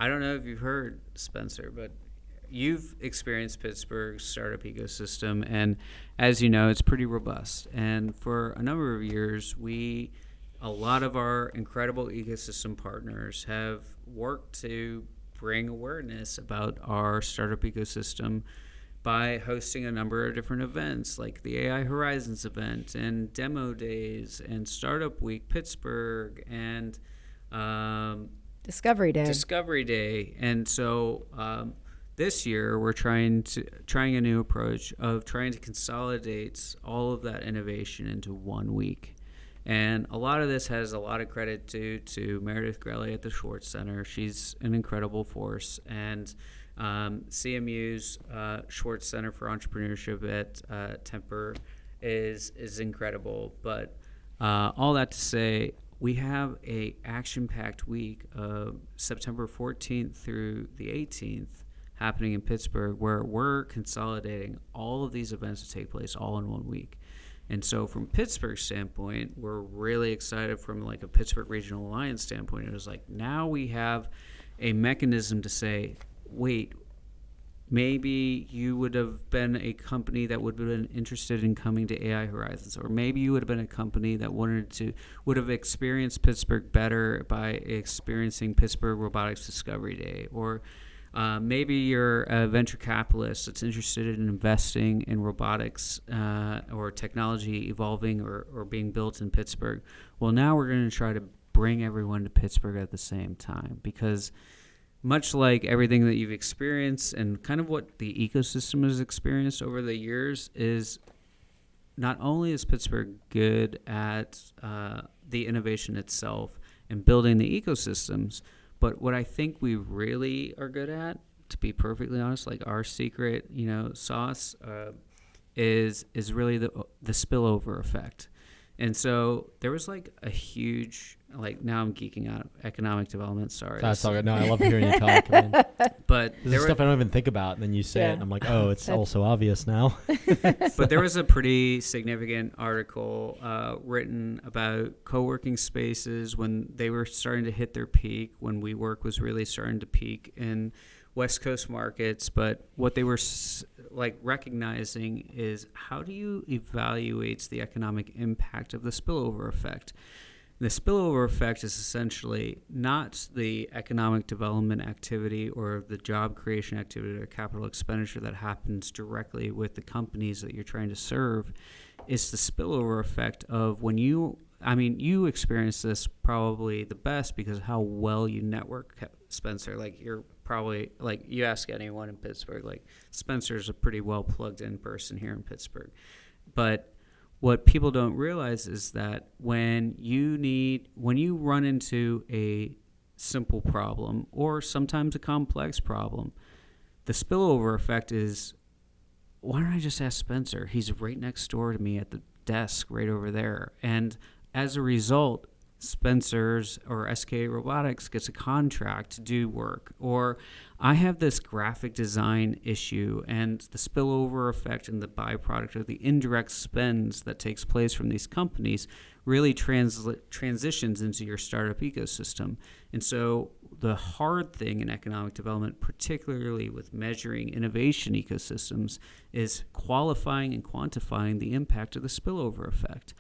I don't know if you've heard, Spencer, but you've experienced Pittsburgh's startup ecosystem, and as you know, it's pretty robust. And for a number of years, a lot of our incredible ecosystem partners have worked to bring awareness about our startup ecosystem by hosting a number of different events like the AI Horizons event and Demo Days and Startup Week Pittsburgh and Discovery Day. Discovery Day. And so this year we're trying a new approach of trying to consolidate all of that innovation into 1 week. And a lot of this has a lot of credit to Meredith Grelly at the Schwartz Center. She's an incredible force. And CMU's Schwartz Center for Entrepreneurship at Temper is incredible. But all that to say, we have a action-packed week of September 14th through the 18th happening in Pittsburgh, where we're consolidating all of these events to take place all in 1 week. And so from Pittsburgh's standpoint, we're really excited from like a Pittsburgh Regional Alliance standpoint. It was like, now we have a mechanism to say, wait, maybe you would have been a company that would have been interested in coming to AI Horizons, or maybe you would have been a company that would have experienced Pittsburgh better by experiencing Pittsburgh Robotics Discovery Day, or maybe you're a venture capitalist that's interested in investing in robotics or technology evolving or being built in Pittsburgh. Well, now we're going to try to bring everyone to Pittsburgh at the same time, because much like everything that you've experienced and kind of what the ecosystem has experienced over the years, is not only is Pittsburgh good at the innovation itself and building the ecosystems, but what I think we really are good at, to be perfectly honest, like our secret, sauce, is really the spillover effect. And so there was like a huge, now I'm geeking out, economic development. Sorry. That's all good. No, I love hearing you talk. But this is stuff I don't even think about, and then you say it, and I'm like, oh, it's also obvious now. But there was a pretty significant article written about co-working spaces when they were starting to hit their peak, when WeWork was really starting to peak in West Coast markets. But what they were recognizing is, how do you evaluate the economic impact of the spillover effect? The spillover effect is essentially not the economic development activity or the job creation activity or capital expenditure that happens directly with the companies that you're trying to serve. It's the spillover effect of when you experience this probably the best because of how well you network, Spencer. You're probably, you ask anyone in Pittsburgh, Spencer's a pretty well plugged in person here in Pittsburgh. But what people don't realize is that when you run into a simple problem or sometimes a complex problem, the spillover effect is, why don't I just ask Spencer? He's right next door to me at the desk right over there. And as a result, Spencer's or SK Robotics gets a contract to do work. Or I have this graphic design issue, and the spillover effect and the byproduct of the indirect spends that takes place from these companies really transitions into your startup ecosystem. And so the hard thing in economic development, particularly with measuring innovation ecosystems, is qualifying and quantifying the impact of the spillover effect.